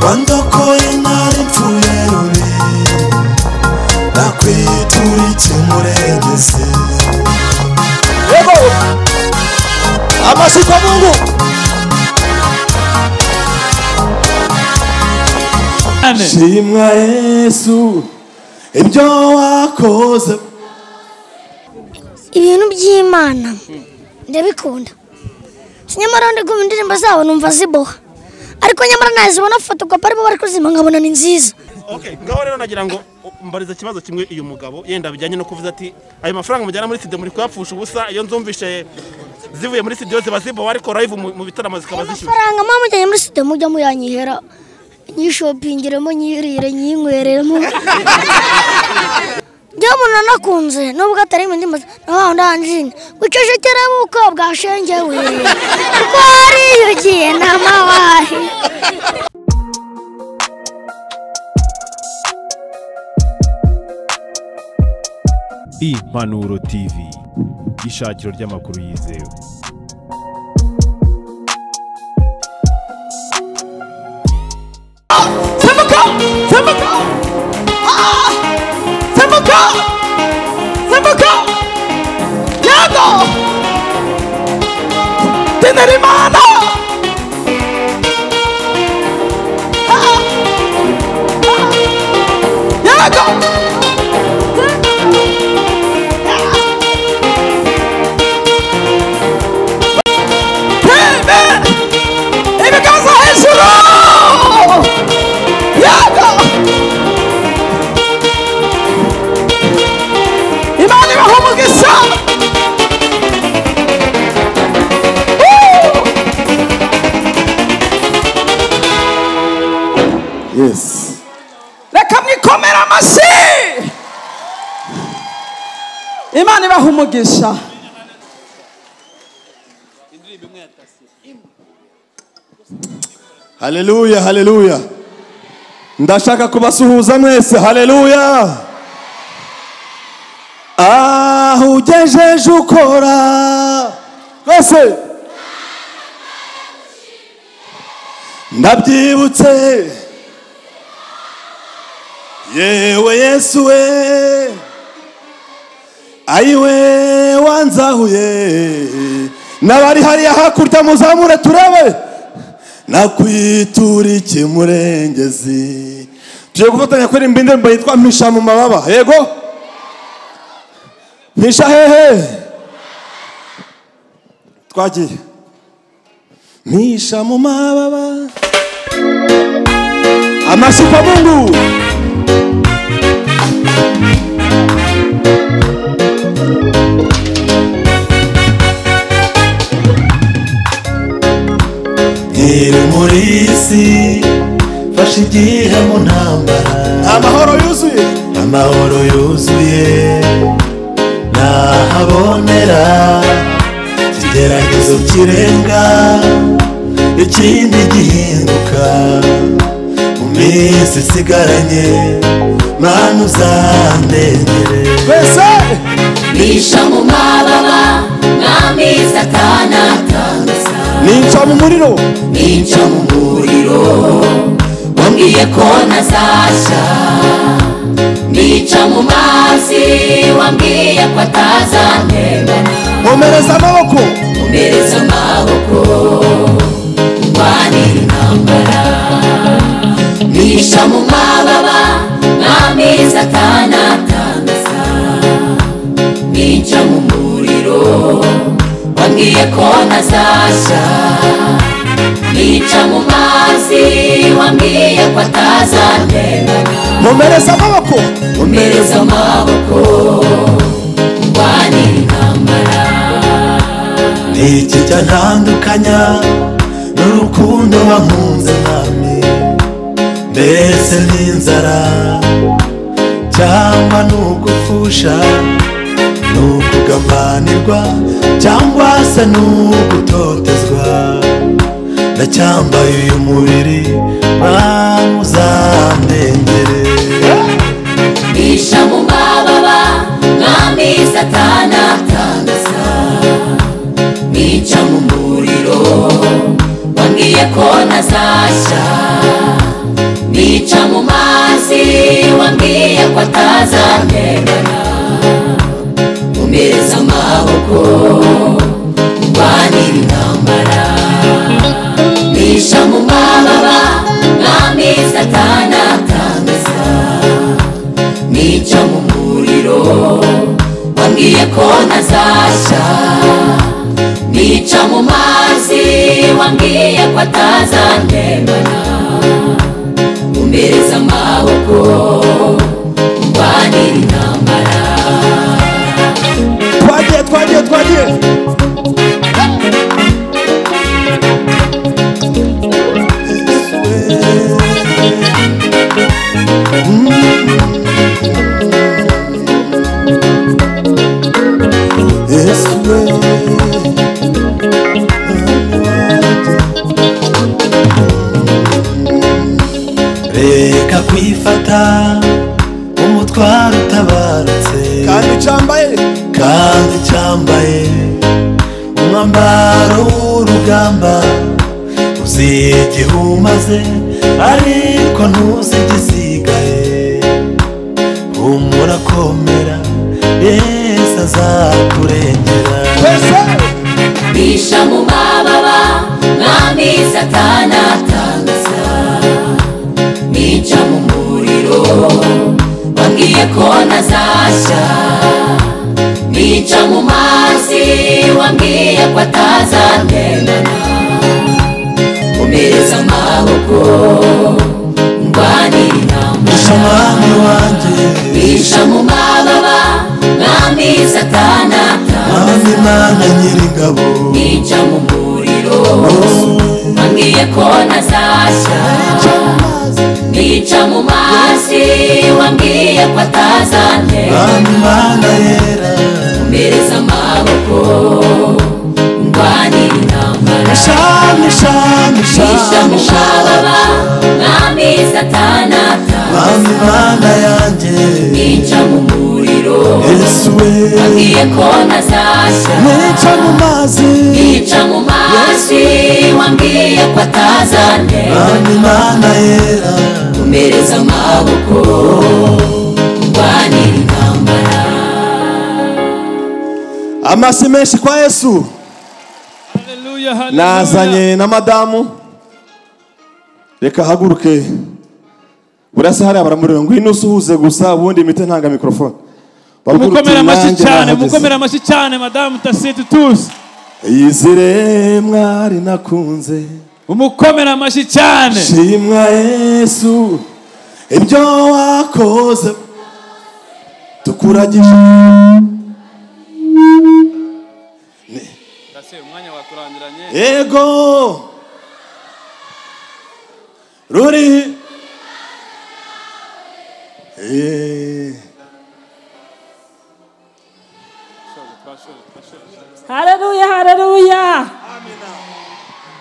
wandokoye nari mpfuye rubi nakwitura ikimurengezi yego amashyi kwa Mungu. shimwa Yesu ibyo wakoze. Ibintu by'Imana ndabikunda, nyamara ndagumva indirimbo zabo numva ziboha, ariko nyamara nazibona fotokopi aribo bari kuzima nkabona ni nziza. Okay, ngaho rero nagira ngo mbariza ikibazo kimwe uyu mugabo yenda bijyanye no kuvuza ati ayo mafaranga mujyana muri studio muri kuyapfusha ubusa, iyo nzumvishe zivuye muri studio ziba zibo ariko live mu bitaramo zikaba zishyushye. Amafaranga mama mujyanye muri studio mujya muyanyihera nyishopingiremo nyirire nyinywereremo. Njya umuntu nakunze nubwo atari mu ndimi naho ndanjine gucecekera buko bwashengewe kuko ari yugiye n'amawahi. Impanuro TV, ishakiro ry'amakuru yizewe. Tenerimana Yes. Reka mwikomera amashyi. Imana ibaha umugisha. Haleluya, haleluya. Ndashaka kubasuhuza mwese. Haleluya. Ugejeje ukora twese ndabyibutse yewe Yesu we ayiwe wanzahuye nabari hariya hakurya muzamure turebe nakwitura ikimurengezi. Tugiye gufatanya kuririmba indirimbo yitwa mpisha mu mababa. Yego mpisha hehe twagiye mpisha mu mababa. Amashyi kwa Mungu. Murisi fashe igihe mu ntambara, amahoro yuzuye, amahoro yuzuye nahabonera ikigeragezo kirenga ikindi gihinduka mu minsi isigaranye Mana uzandengere. Twese bisha mu mababa mwami Satani atangasa, ninca mu muriro, ninca mu muriro wambwiye ko ntazashya, nica mu mazi wambwiye ko atazantembana, nkomereza amaboko, nkomereza amaboko ndwanira intambara. Bisha mu mababa mwami Satani atangasa, ninca mu muriro wambwiye ko ntazashya, nica mu mazi wambwiye ko atazantembana, nkomereza amaboko, nkomereza amaboko ndwanira intambara. Niki cyantandukanya n'urukundo wankunze mwami, mbese n'inzara cyangwa n'ugupfusha n'ukugambanirwa cyangwa se n'ugutotezwa, ndacyambaye uyu mubiri Mana uzandengere. Bisha mu mababa mwami Satani atangasa, nica mu muriro wambwiye ko ntazashya, ko atazantererana umpereza amaboko ndwanira intambara nisha mu mababa mwami satani atangaza nica mu muriro wambwiye ko ntazashya nica mu mazi wambwiye ko atazantererana umpereza amaboko ndwanira intambara twagiye reka kwifata umutwaro utabarutse kandi cyambaye umwambaro w'urugamba uzi igihe umaze ariko ntuzi igisigaye humura komera Yesu azakurengera bisha mu mababa mwami satani atangaza nica mu muriro wambwiye ko ntazashya nica mu mazi wambwiye ko atazantererana umpereza amaboko ndwanira intambara bisha mu mababa mwami satani atangaza Imana nyir'ingabo nica mu muriro wambwiye ko ntazashya nica mu mazi wambwiye ko atazantererana Imana yera umpereza amaboko ndwanira intambara bisha mu mababa mwami satani atangaza Imana yanjye nica mu muriro Yesu we wambwiye ko ntazashya nica mu mazi nica mu mazi wambwiye ko atazantererana Imana yera umpereza amaboko ndwanira intambara amasi menshi kwa Yesu. Nazanye na madamu, reka haguruke. Burasa hari abaramurira ngo ino suhuze gusa ubundi imite ntanga mikrofone. Mukomera amashi cyane madamu Tasitu Tusi. Yizire mwari nakunze. Umukomera amashi cyane. Shimwa Yesu ibyo wakoze tukuragije. Ego Ruri Haleluya haleluya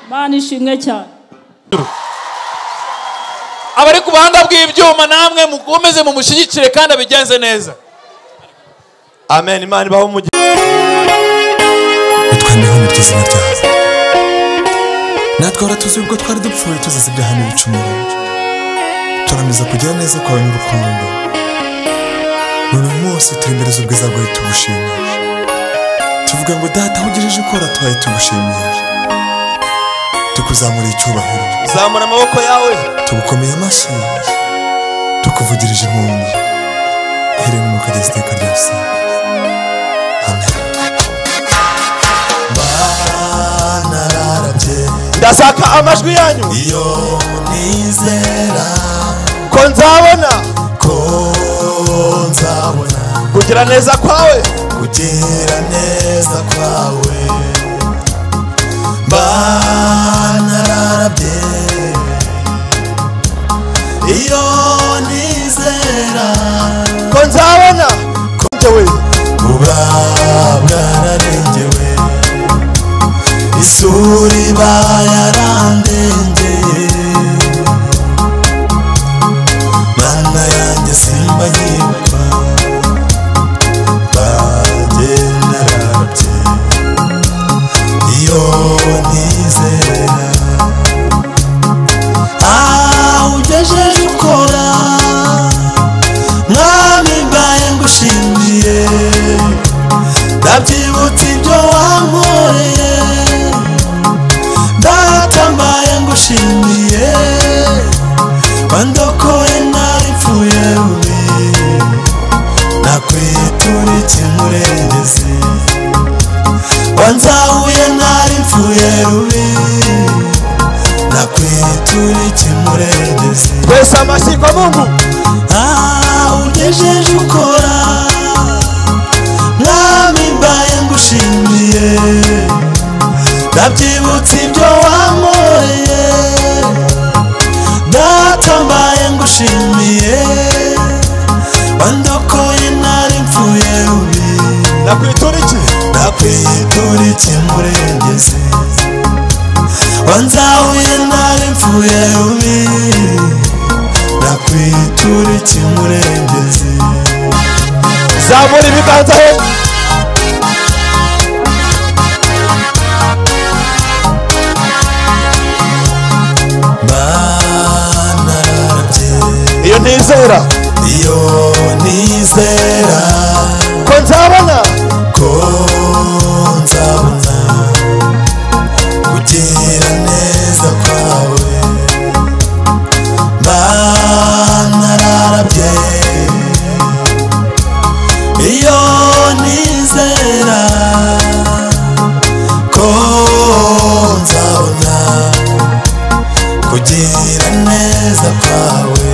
Mana ishimwe cyane abari ku buhanga bw'ibyuma namwe mukomeze mumushyigikire kandi abigenze neza. Amen. Imana ibaho umugisha. utwandeho mu izina ryawe natwe tuzi ubwo twari dupfuye tuzize ibyaha n'ibicumuro turameza kugira neza kwawe n'urukundo buri munsi turi imbere z'ubwiza bwawe tugushimira tuvuga ngo data ugejeje ukora tubaye tugushimiye tukuzamura icyubahiro Zamura amaboko yawe tugukomeye amashyi tukuvugirije impundu uhereye mu kagezi iteka ryose amen. ndasaka amajwi yanyu iyo nizera ko nzabona kugira neza kwawe banararabye iyo nizera ko nzabona ko njyewe buba bwararengewe isuri bayarandengeye mana yanjye simba nyibuka bagenarabye iyo nizera ugejeje ukora twese amashyi kwa Mungu. Ugejeje ukora mwami mbaye ngushimiye, ndabyibutse ibyo wankoreye data mbaye ngushimiye, wandokoye nari mpfuye rubi, nakwitura iki murengezi, wanzahuye nari mpfuye rubi, nakwitura iki murengezi. zamura ibiganza he. Iyo nizera ko nzabona kugira neza kwawe, nararabye iyo nizera ko nzabona kugira neza kwawe,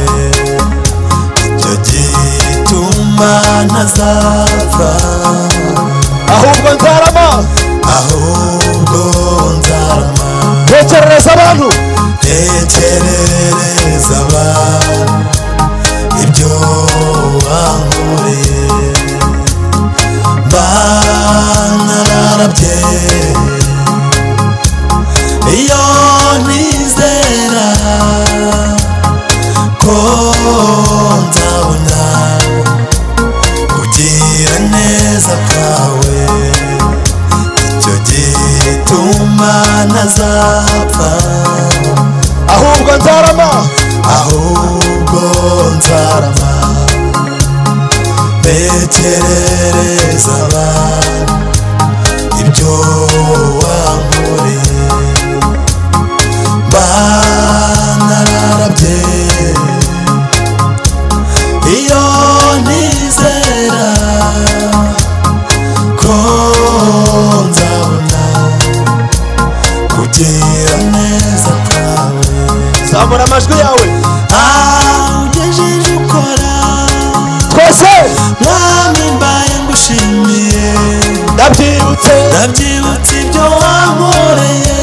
icyo gituma ntazapfa, ahubwo nzarama. Tekerereza abantu ibyo wankoreye, nararabye iyo nizera ko nzabona kugira neza kwawe, icyo gituma ntazapfa, ahubwo nzarama. Tekerereza abantu ibyo wankoreye, nararabye iyo nizera ko nzabona kugira neza kwawe. Zamura amajwi yawe. Ugejeje ukora twese mwami mbaye ngushimiye, ndabyibutse ibyo wankoreye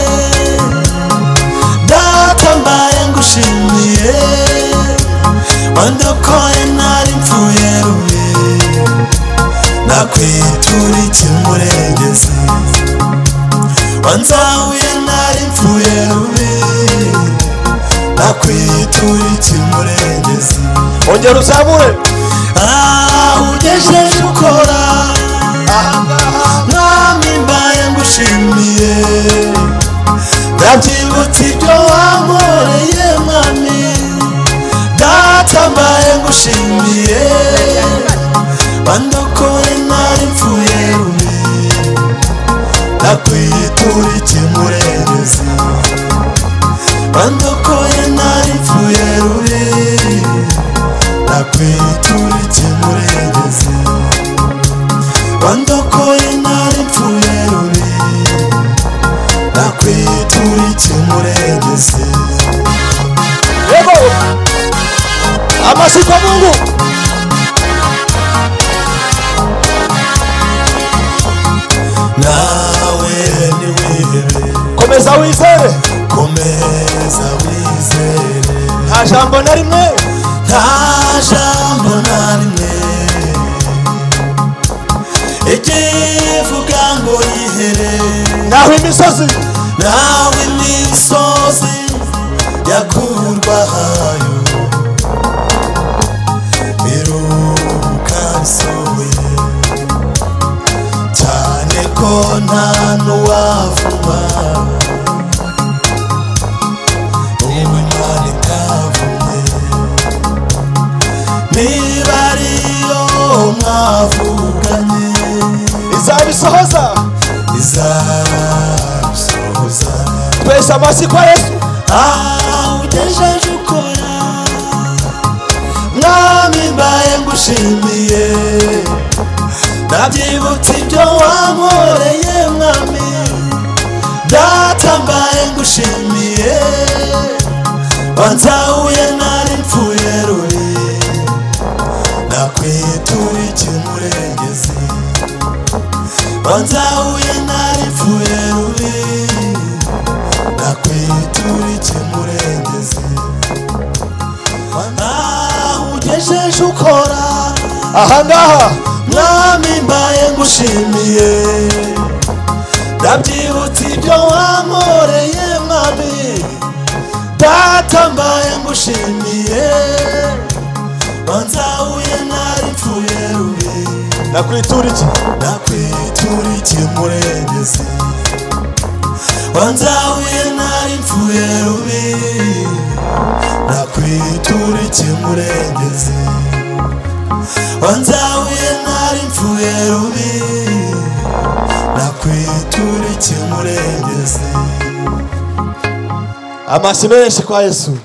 data mbaye ngushimiye, wandokoye nari mpfuye rubi, nakwitura iki murengezi, wanzahuye nari mpfuye rubi, nakwitura iki murengezi. ongera uzamure. Ugejeje ukora mwami mbaye ngushimiye, ndabyibutse ibyo wankoreye mwami data mbaye ngushimiye, wandokoye nari mpfuye rubi, nakwitura iki murengezi, wandokoye nari mpfuye rubi, nakwitura iki murengezi, wandokoye nari mpfuye rubi, nakwitura iki murengezi. Yego amashyi kwa Mungu. Nawe niwihebe, komeza wizere, nta jambo na rimwe ikivuga ngo yihere, naho imisozi yakurwayo biruka bisohoye, cyane ko nta n'uwavuma Imana itavumye, niba ariyo mwavuganye izabisohoza. twese amashyi kwa Yesu. Ugejeje ukora mwami mbaye ngushimiye, ndabyibutse ibyo wankoreye mwami data mbaye ngushimiye, wanzahuye nari nakwitura iki murengezi wanzahuye naripfuye rubi nakwitura iki murengezi naho ugejeje ukora ahangaha mwami mbaye ngushimiye ndabyibutse ibyo wankoreye mwami data mbaye ngushimiye wanzahuye naripfuye rubi nakwitura iki murengezi wanzahuye naripfuye rubi nakwitura iki murengezi wanzahuye naripfuye rubi nakwitura iki murengezi amashyi menshi kwa Yesu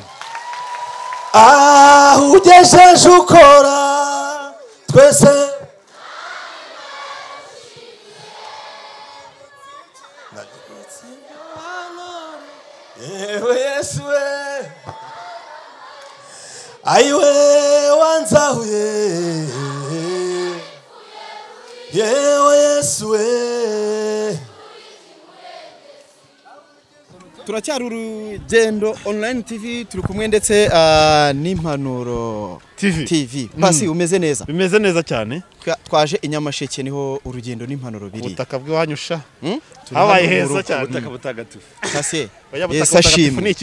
aho ugejeje ukora twese yewe Yesu we ayiwe wanzahuye yewe Yesu we turacyari urugendo online TV turi kumwe ndetse n'impanuro TV Pasi umeze neza bimeze neza cyane twaje inyamasheke niho urugendo n'impanuro biri ubutaka bw'iwanyusha habaye heza cyane ubutaka butagatifu Pasi Yesu ashimwe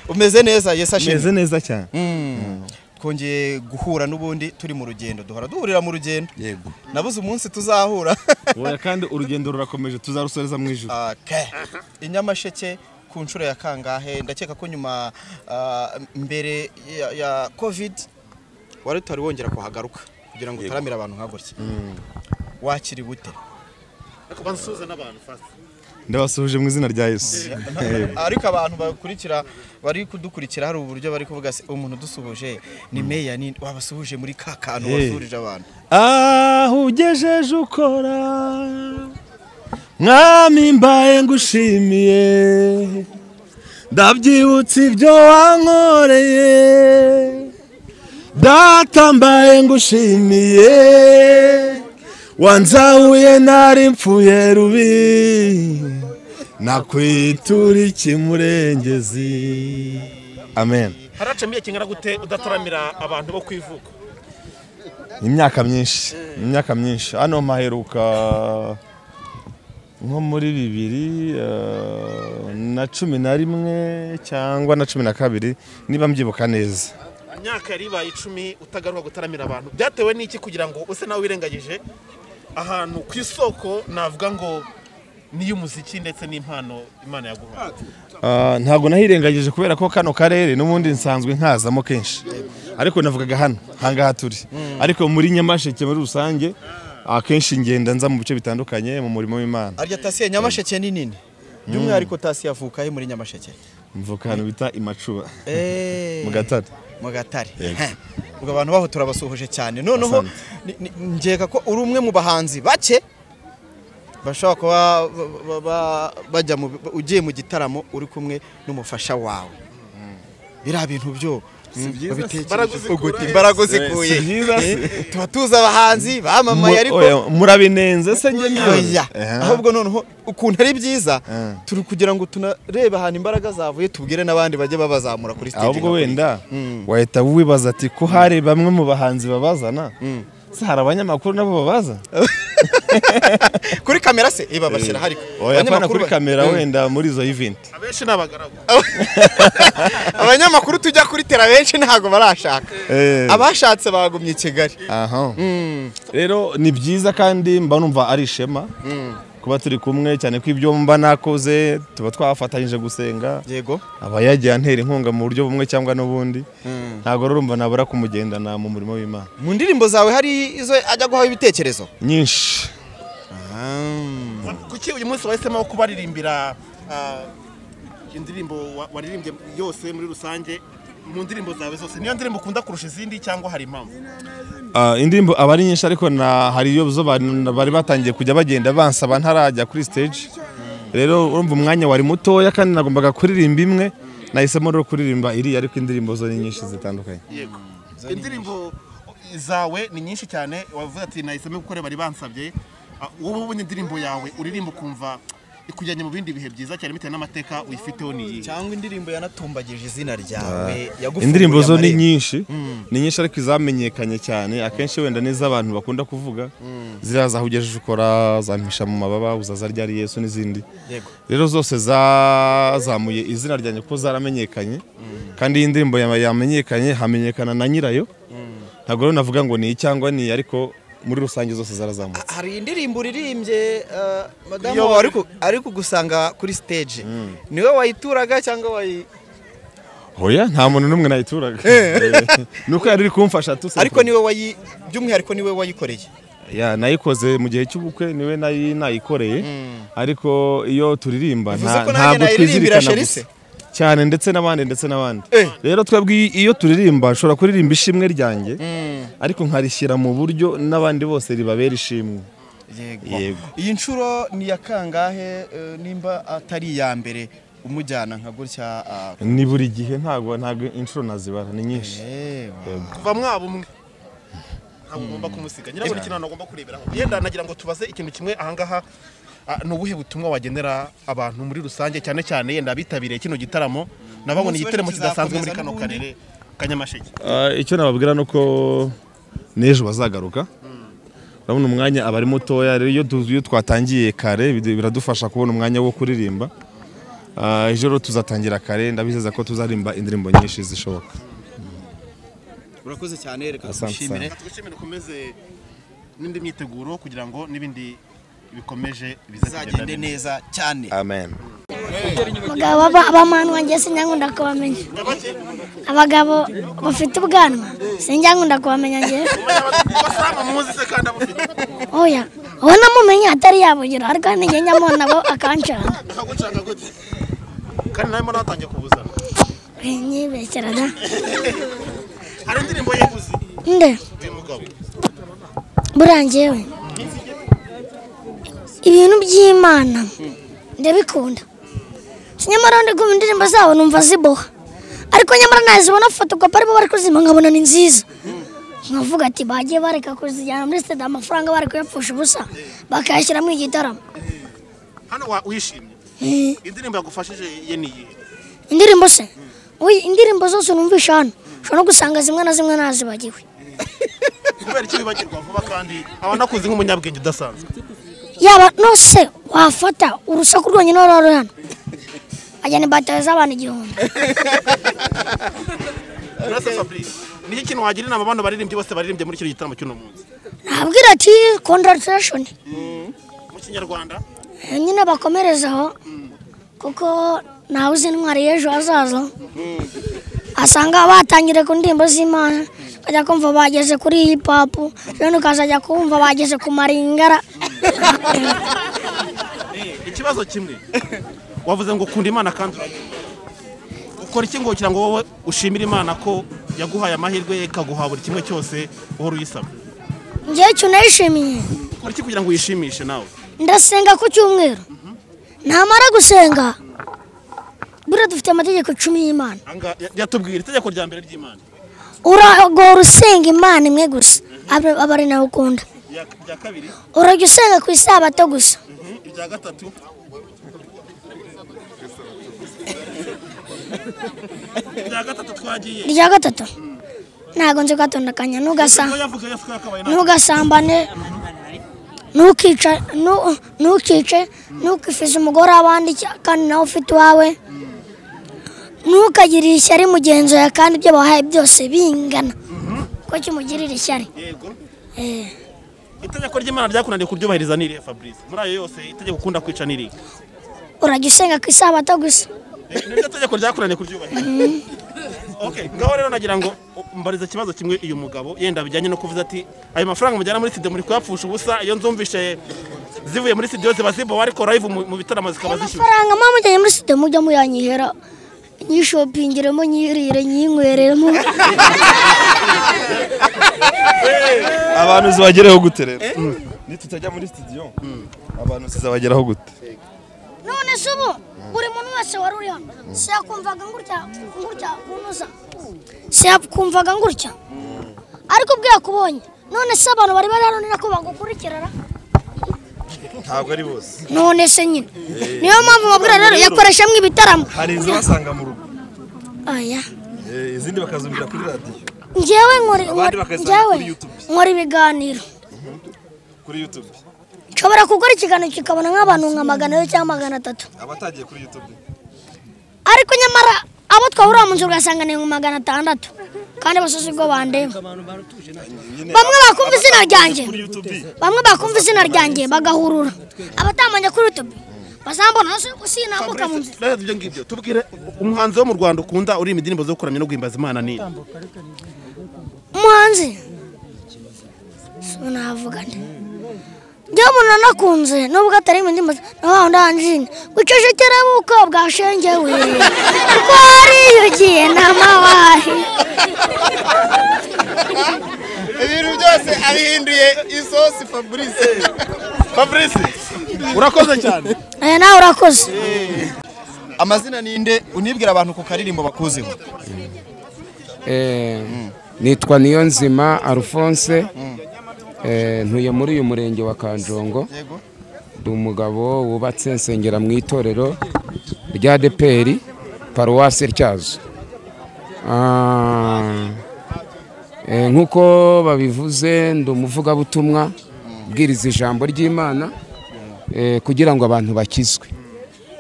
umeze neza Yesu ashimwe umeze neza cyane twongeye guhura n'ubundi turi mu rugendo duhurira mu rugendo yego nabuze umunsi tuzahura oya kandi urugendo rurakomeje tuzarusoreza mu ijuru inyamasheke ku nshuro ya kangahe ndakeka ko nyuma mbere ya covid wari utari wongera kuhagaruka kugira ngo utaramira abantu nka gutya wakiri gute kubansuza n'abantu fast ndabasuhuje mu izina rya Yesu ariko abantu bakurikira bari kudukurikira hari uburyo bari kuvuga se umuntu dusuhuje ni meya ni wabasuhuje muri kakantu wasuhuje abantu aho ugejeje ukora mwami mbaye ngushimiye ndabyibutse ibyo wankoreye data mbaye ngushimiye wanzahuye naripfuye rubi nakwitura iki murengezi amen haracamiye kingana gute udataramira abantu bo kwivuka imyaka myinshi hano maheruka nko muri 2011 cyangwa na 12 niba mbyibuka neza imyaka yari ibaye 10 utagaruka gutaramira abantu byatewe n'iki kugira ngo use nawe wirengagije ahantu ku isoko navuga ngo niyo muziki ndetse n'impano Imana yaguhaye ntago nahirengagije kubera ko kano karere n'ubundi nsanzwe nkazamo kenshi ariko navugaga hano hangaha turi ariko muri Nyamasheke muri rusange akenshi ngenda nza mu bice bitandukanye mu murimo w'Imana arya tasi Nyamasheke ni nini by'umwihariko tasi yavuka he muri Nyamasheke mvuka hano bita Imacuba mu Gatare ubwo abantu baho turabasuhuje cyane noneho njeka ko uri umwe mu bahanzi bake bashobora kuba bajya ugiye mu gitaramo uri kumwe n'umufasha wawe biriya bintu byo imbaraga zikuye tuba tuzi abahanzi bamamaye ariko murabinenze se njye ahubwo noneho ukuntu ari byiza turi kugira ngo tunarebe ahantu imbaraga zavuye tubwire n'abandi bajye babazamura kuri stage ahubwo wenda wahita wibaza ati ko hari bamwe mu bahanzi babazana hari abanyamakuru nabo babaza kuri kamera se babashyira hariko abanyamakuru kuri kamera wenda muri izo event abenshi nabagaragu abanyamakuru tujya kuri tera benshi ntago barashaka abashatse bagumye Kigali rero ni byiza kandi mba numva ari ishema kuba turi kumwe cyane ko ibyo mba nakoze tuba twafatanyije gusenga yego abayagiye antera inkunga mu buryo bumwe cyangwa n'ubundi ntago urumva nabura kumugendana mu murimo w'Imana mu ndirimbo zawe hari izo ajya guhaho ibitekerezo nyinshi kuki uyu munsi wahisemo kubaririmbira indirimbo waririmbye yose muri rusange mu ndirimbo zawe zose niyo ndirimbo ukunda kurusha izindi cyangwa hari impamvu indirimbo abari nyinshi ariko hari iyo zo bari batangiye kujya bagenda bansaba ntarajya kuri stage rero urumva umwanya wari mutoya kandi nagombaga kuririmba imwe nahisemo rero kuririmba iri ariko indirimbo zo nyinshi zitandukanye yego indirimbo zawe ni nyinshi cyane wavuze ati nahisemo gukora bari bansabye wowe ubonye indirimbo yawe uririmba ukumva ikujyanye mu bindi bihe byiza cyane bitewe n'amateka uyifiteho ni cyangwa indirimbo yanatumbagije izina ryawe indirimbo zo ni nyinshi ariko izamenyekanye cyane akenshi wenda n'iz'abantu bakunda kuvuga ziraza hugejeje ukora zampisha mu mababa uzaza ryari Yesu n'izindi rero zose zazamuye izina ryanjye ko zaramenyekanye kandi iyi ndirimbo yamenyekanye hamenyekana na nyirayo ntabwo rero navuga ngo ni cyangwa ni ariko muri rusange zose zarazamutse. Hari indirimbo uririmbye madamu ariko gusanga kuri stage niwe wayituraga cyangwa Hoya nta muntu numwe nayituraga nuko yari kumfasha tuse ariko niwe by'umwihariko niwe wayikoreye ya nayikoze mu gihe cy'ubukwe niwe nayikoreye ariko iyo turirimba ntabwo twizirikana gusa cyane ndetse n'abandi rero twebwe iyo turirimba nshobora kuririmba ishimwe ryanjye ariko nkarishyira mu buryo n'abandi bose ribabera ishimwe. Yego iyi nshuro ni ya kangahe nimba atari ya mbere umujyana nka gutya ni buri gihe ntabwo inshuro nazibara ni nyinshi kuva mwaba umwe ntabwo ugomba kumusiga nyiraburi kinana agomba kureberaho yenda nagira ngo tubaze ikintu kimwe ahangaha nubuhe butumwa wagenera abantu muri rusange cyane cyane yenda bitabiriye kino gitaramo nababona igitaramo kidasanzwe muri kano karere Kanyamasheke. Icyo nababwira nuko nejo bazagaruka urabona umwanya abari mutoya rero iyo twatangiye kare biradufasha kubona umwanya wo kuririmba ijoro tuzatangira kare ndabizeza ko tuzarimba indirimbo nyinshi zishoboka. Urakoze cyane reka tushimire ukomeze n'indi myiteguro kugira ngo n'ibindi bikomeje bizagende neza cyane. Amen. Abagabo abamanu wanjye sinyangunda kubamenya abagabo bafite ubwanwa sinyangunda kubamenya ngiye oya ubona mumenya atari yabugira ariko nige nyamona bo akancanga kandi nawe muratangiye kubuzana nyibekera da hari indirimbo yeguzi nde burangewe ibintu by'Imana ndabikunda nyamara ndi kumva indirimbo zabo numva ziboha ariko nyamara nazibona fotokopi aribo bari kuzima nkabona ni nziza nkavuga ati bagiye bareka kuzijyana muri stade amafaranga bari kuyapfusha ubusa bakayashyira mu igitaramo. Hano wishimye indirimbo yagufashije ye niye indirimbo se indirimbo zose numvisha hano ushobora gusanga zimwe na zimwe nazibagiwe kubera iki bibagirwa vuba kandi abanakuze nk'umunyabwenge udasanzwe yaba nose wafata urusaku rwonyine rero hano ajyane bateza abantu igihumbi. Rasa Fabrice ni ikintu wagira inama abantu baririmbye bose baririmbye muri kino gitaramo cy'uno munsi nabwira ati congratulation mu Kinyarwanda nyine bakomerezaho kuko nawe uzi intwari y'ejo hazaza asanga batangire ku ndirimbo z'Imana kajya kumva bageze kuri hip hop rero ukazajya kumva bageze ku maringara. Ikibazo kimwe wavuze ngo ukunda Imana kandi ukora iki ngo kugira ngo wowe ushimire Imana ko yaguhaye amahirwe ikaguha buri kimwe cyose uhora uyisaba? Ngiye cyo nayishimiye. Ukora iki kugira ngo uyishimishe nawe? Ndasenga ku cyumweru namara gusenga bure dufite amategeko 10 y'Imana. Yatubwira itegeko rya mbere ry'Imana uragora usenga Imana imwe gusa abari nawe ukunda. Rya kabiri urajya usenga ku isabato gusa. Rya gatatu twagiye rya gatatu ntago nzi gatondakanya nugasambane nukice nukifiza umugore abandi kandi nawe ufite wawe nukagirira ishyari mugenzi wawe kandi ibyo bahaye byose bingana ko kimugirira ishyari. Itegeko ry'Imana ryakunaniye kuryubahiriza nire Fabrice muri ayo yose itegeko ukunda kwica niri urajya usenga ku isabato gusa niryo tegeko ryakunaniye kuryubahiriza. Okay ngaho rero nagira ngo mbariza kibazo kimwe uyu mugabo yenda bijyanye no kuvuza ati ayo mafaranga mujyana muri studio muri kuyapfusha ubusa iyo nzumvishe zivuye muri studio zibazibo ariko live mu bitaramo zikaba zishyuye amafaranga mama mujyanye muri studio mujya muyanyihera nyishopingiremo nyirire nyinkwereremo abantu zibagereho gute rero nitutajya muri studio abantu zizabageraho gute none subo buri muntu wese waruri hano siyakumvaga ngurya kunuza siyakumvaga ngurya ariko ubwo yakubonye none se abantu bari bari hano nako bagukurikirana ntabwo ari bose none se nyine niyo mpamvu mabwira rero yakoreshamo ibitaramo hari inzu basanga mu rugo aya izindi bakazumvira kuri radio njyewe kuri YouTube nkora ibiganiro kuri YouTube nshobora gukora ikiganiro kikabona nk'abantu nka 200 cyangwa 300 abatagiye kuri YouTube ariko nyamara abo twahura mu nzu ugasanga ni 600 kandi basoze ubwo bandeba bamwe bakumva izina ryanjye bagahurura abatamanya kuri YouTube bazambona nose usinambuka mu nzu ibyo ngibyo tubwire umuhanzi wo mu Rwanda ukunda uri imidinimbo zo kuramya no guhimbaza Imana ni umuhanzi navuga nti njye umuntu nakunze nubwo atari imidinimbo naho ndanjine gucecekera umukobwa ashengewe kuko ari yugiye n'amawahi ibintu byose abihinduye isosi Fabrice urakoze cyane nawe urakoze amazina ninde unibwira abantu ku karirimbo bakuziho nitwa Niyonzima Alphonse ntuye muri uyu murenge wa Kanjongo ndi umugabo wubatse nsengera mu itorero rya ADEPR Paruwasi Tyazo nkuko babivuze ndi umuvugabutumwa bwiriza ijambo ry'Imana kugira ngo abantu bakizwe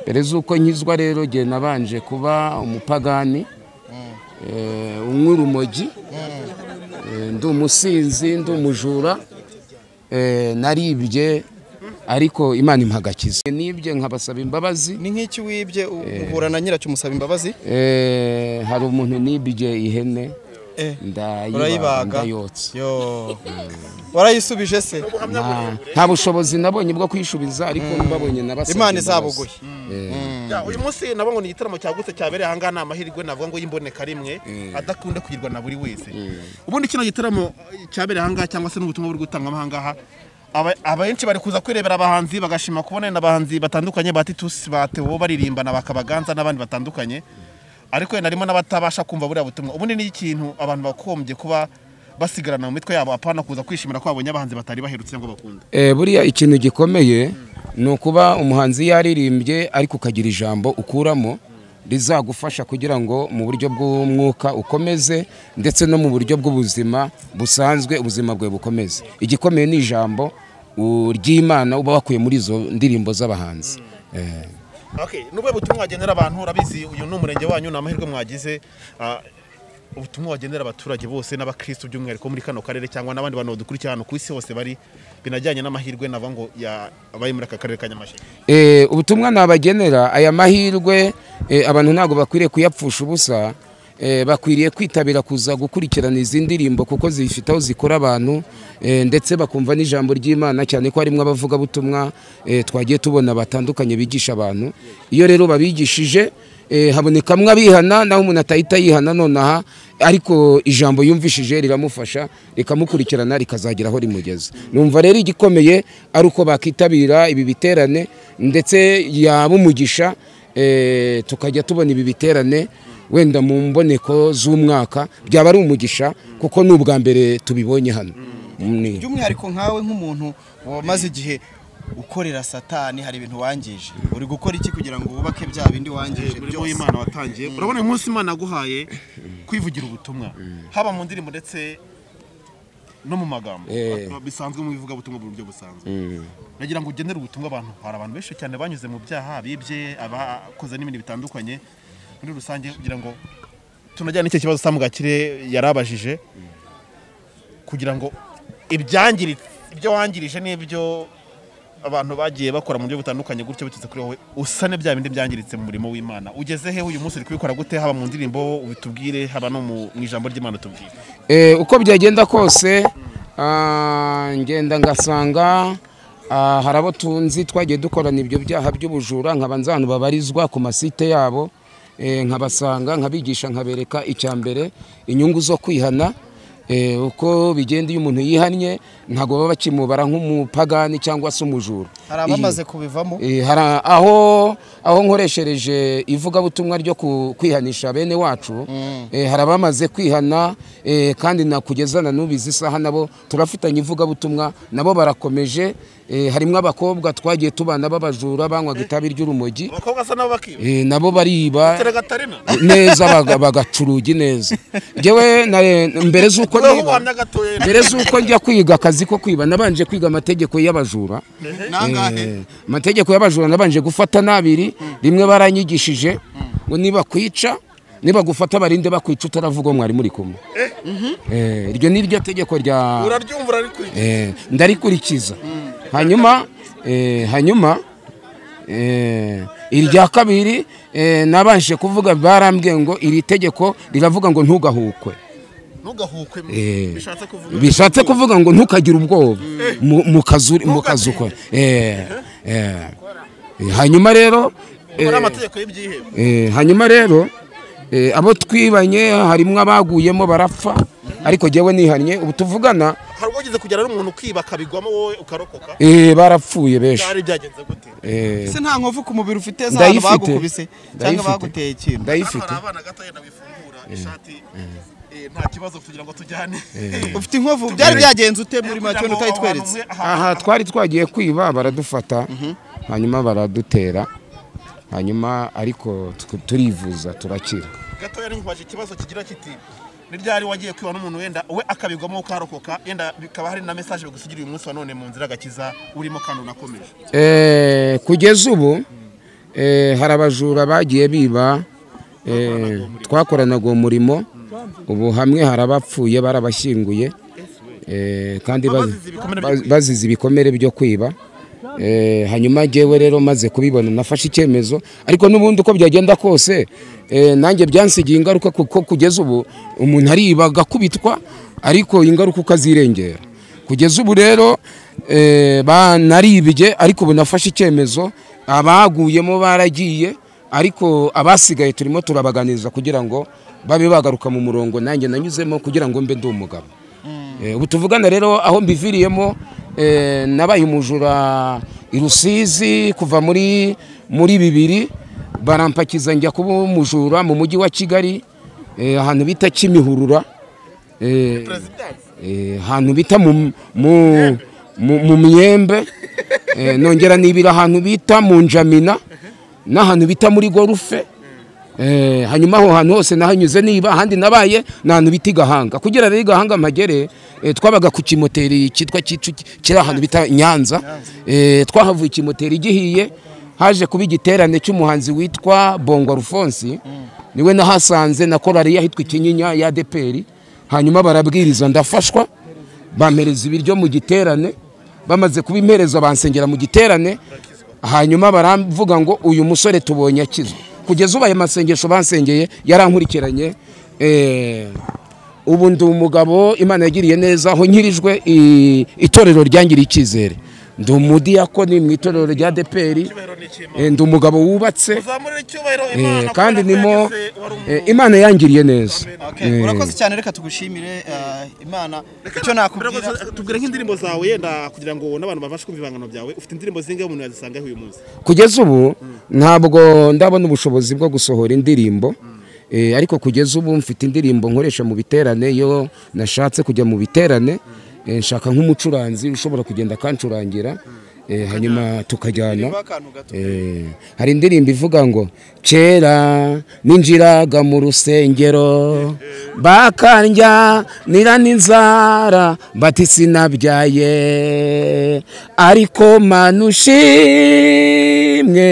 mbere z'uko nkizwa rero ngiye nabanje kuba umupagani unywa urumogi ndi umusinzi ndi umujura naribye ariko Imana impagakiza nibye nkabasaba imbabazi ni nk'iki wibye uhura na nyiracyo umusaba imbabazi hari umuntu nibye ihene ndayibaga yotse warayisubije se nta bushobozi nabonye bwo kwishubiza ariko mbabonye nabasabye Imana izabuguye uyu munsi nabonye igitaramo cyagutse cyabereye ahangana ni amahirwe navuga ngo y'imboneka rimwe adakunda kugirwa na buri wese ubundi kino gitaramo cyabereye ahangaha cyangwa se n'ubutumwa buri gutangwa ahangaha abenshi bari kuza kwirebera abahanzi bagashima kubona n'abahanzi batandukanye ba Titus batewo baririmbana bakabaganza n'abandi batandukanye ariko narimo n'abatabasha kumva buriya butumwa ubundi ni ikintu abantu bakombye kuba basigarana mu mitwe yabo apana kuza kwishimira ko babonye abahanzi batari baherutse ngo bakunda buriya ikintu gikomeye ni ukuba umuhanzi yaririmbye ariko ukagira ijambo ukuramo rizagufasha kugira ngo mu buryo bw'umwuka ukomeze ndetse no mu buryo bw'ubuzima busanzwe ubuzima bwawe bukomeze igikomeye ni ijambo ry'Imana uba wakuye muri izo ndirimbo z'abahanzi nubwo butumwa wagenera abantu urabizi uyu ni umurenge wanyu ni amahirwe mwagize ubutumwa wagenera abaturage bose n'abakristo by'umwihariko muri kano karere cyangwa n'abandi bantu badukurikira hano ku isi hose bari binajyanye n'amahirwe nava ngo abaye muri aka karere ka Nyamasheke ubutumwa nabagenera aya mahirwe abantu ntabwo bakwiriye kuyapfusha ubusa bakwiriye kwitabira kuza gukurikirana izi ndirimbo kuko zifite aho zikora abantu ndetse bakumva n'ijambo ry'Imana cyane ko harimo abavugabutumwa twagiye tubona batandukanye bigisha abantu iyo rero babigishije habonekamwe abihana naho umuntu atahita yihana nonaha ariko ijambo yumvishije riramufasha rikamukurikirana rikazagera aho rimugeza numva rero igikomeye ari uko bakitabira ibi biterane ndetse yaba umugisha tukajya tubona ibi biterane wenda mu mboneko z'umwaka byaba ari umugisha kuko ni ubwa mbere tubibonye hano by'umwihariko nkawe nk'umuntu wamaze igihe ukorera Satani hari ibintu wangije uri gukora iki kugira ngo wubake bya bindi wangije byose Imana watangiye urabona uyu munsi Imana yaguhaye kwivugira ubutumwa haba mu ndirimbo ndetse no mu magambo bisanzwe mu bivuga butumwa mu buryo busanzwe nagira ngo ugenere ubutumwa abantu hari abantu benshi cyane banyuze mu byaha bibye abakoze n'ibindi bitandukanye muri rusange kugira ngo tunajyana n'icyo kibazo Sam Gakire yarabajije kugira ngo ibyo wangirije n'ibyo abantu bagiye bakora mu buryo butandukanye gutyo biteze kuri wowe usane bya bindi byangiritse mu murimo w'Imana ugeze he uyu munsi uri kubikora gute haba mu ndirimbo ubitubwire haba no mu ijambo ry'Imana tubwire uko byagenda kose ngenda ngasanga hari abo tunzi twagiye dukorana ibyo byaha by'ubujura nkabanza abantu babarizwa ku masite yabo nkabasanga nkabigisha nkabereka icya mbere inyungu zo kwihana uko bigenda iyo umuntu yihannye ntabwo baba bakimubara nk'umupagani cyangwa se umujura. hari abamaze kubivamo hari aho nkoreshereje ivugabutumwa ryo kwihanisha bene wacu hari abamaze kwihana kandi nakugezana n'ubizi isaha nabo turafitanye ivugabutumwa nabo barakomeje. harimo abakobwa twagiye tubana babajura banywaga itabi ry'urumogi nabo bariba neza bagacurugi neza. Jewe mbere z'uko njya kwiga akazi ko kwiba nabanje kwiga amategeko y'abajura. Amategeko y'abajura nabanje gufata n'abiri rimwe baranyigishije ngo niba kwica niba gufata barinde bakwica utaravuga mwari muri kumwe. Iryo ni ryo tegeko rya ndarikurikiza. hanyuma irya kabiri nabanje kuvuga barambwiye ngo iri tegeko riravuga ngo ntugahukwe. Bishatse kuvuga ngo ntukagire ubwoba mu kazu ko. Hanyuma rero abo twibanye harimo abaguyemo barapfa ariko jewe nihannye ubu tuvugana. Hari ugeze kugera n'umuntu kwiba akabigwamo wowe ukarokoka? Barapfuye benshi. Byari byagenze gute? Se nta nkovu ku mubiri ufite z'abantu bagukubise cyangwa baguteye ikintu? Ndayifite. Abana gato yenda bifungura ishati nta kibazo kugira ngo tujyane. Ufite inkovu byari byagenze ute muri make n'utayitweretse? Aha twari twagiye kwiba baradufata hanyuma baradutera hanyuma ariko turivuza turakira. Gato yari nkwaje ikibazo kigira kiti ni ryari wagiye kwiba n'umuntu wenda we akabigwamo ukarokoka yenda bikaba hari na message bigusigira uyu munsi wa none mu nzira gakiza urimo kandi unakomeje? Kugeza ubu hari abajura bagiye biba twakoranaga uwo murimo ubu hamwe hari abapfuye barabashyinguye kandi bazize ibikomere byo kwiba. Hanyuma jewe rero maze kubibona nafashe icyemezo ariko n'ubundi uko byagenda kose nanjye byansigiye ingaruka kuko kugeza ubu umuntu ariba agakubitwa ariko ingaruka ukazirengera. Kugeza ubu rero banaribye ariko ubu nafashe icyemezo abaguyemo baragiye ariko abasigaye turimo turabaganiriza kugira ngo babe bagaruka mu murongo nanjye nanyuzemo kugira ngo mbe ndi umugabo. Ubu tuvugana rero aho mbiviriyemo nabaye umujura i Rusizi kuva muri 2000 barampakiza njya kuba umujura mu mujyi wa Kigali ahantu bita Kimihurura ahantu bita mu Myembe nongera nibira ahantu bita mu Njamina n'ahantu bita muri Gorufe. Hanyuma aho hantu hose nahanyuze niba ahandi nabaye n'ahantu bita Gahanga. Kugira rero Gahanga mpagere twabaga ku kimoteri cyitwa kiri ahantu bita Nyanza. Twahavuye ikimoteri gihiye haje kuba igiterane cy'umuhanzi witwa Bongo Alphonse niwe nahasanze na korari yahitwa Kinyinya ya ADPR. Hanyuma barabwiriza ndafashwa bampereza ibiryo mu giterane bamaze kubimpereza bansengera mu giterane hanyuma baravuga ngo uyu musore tubonye akizwe. Kugeza ubaye masengesho bansengeye yarankurikiranye ubu ndi umugabo Imana yagiriye neza aho nkirijwe itorero ryangiriye icyizere. Ndi umudiyakoni mu itorero rya ADPR ndi umugabo wubatse kandi nimo Imana yangiriye neza. Urakoze cyane reka tugushimire Imana icyo nakubwira tubwire nk'indirimbo zawe yenda kugira ngo n'abantu bafashe kumva ibihangano byawe ufite indirimbo zingahe umuntu yazisanga uyu munsi? Kugeza ubu ntabwo ndabona ubushobozi bwo gusohora indirimbo ariko kugeza ubu mfite indirimbo nkoresha mu biterane iyo nashatse kujya mu biterane nshaka nk'umucuranzi ushobora kugenda kancurangira hanyuma tukajyana. Hari indirimbo ivuga ngo kera ninjiraga mu rusengero bakandya n'inzara bati sinabyaye ariko manushimwe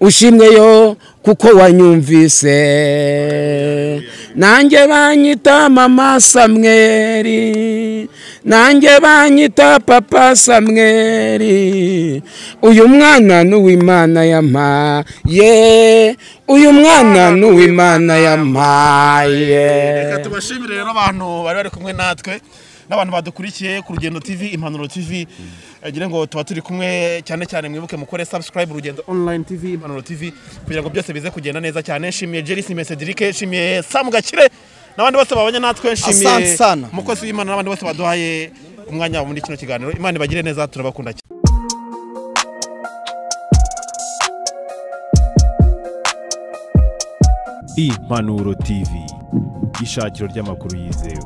ushimwe yo kuko wanyumvise nanjye banyita mama Samweli nanjye banyita papa Samweli uyu mwana n'uw'Imana yampaye uyu mwana n'uw'Imana yampaye. Reka tubashimire rero abantu bari kumwe natwe n'abantu badukurikiye ku Rugendo TV Impanuro TV agira ngo tuba turi kumwe cyane cyane mwibuke mukore subscribe Rugendo Online TV Impanuro TV kugira ngo byose bize kugenda neza cyane. Nshimiye Jerry Cedric, nshimiye Sam Gakire n'abandi bose babanye natwe nshimiye Asante sana. umukozi w'Imana n'abandi bose baduhaye umwanya wabo muri kino kiganiro. Imana ibagire neza, turabakunda cyane. Impanuro TV, ishakiro ry'amakuru yizewe.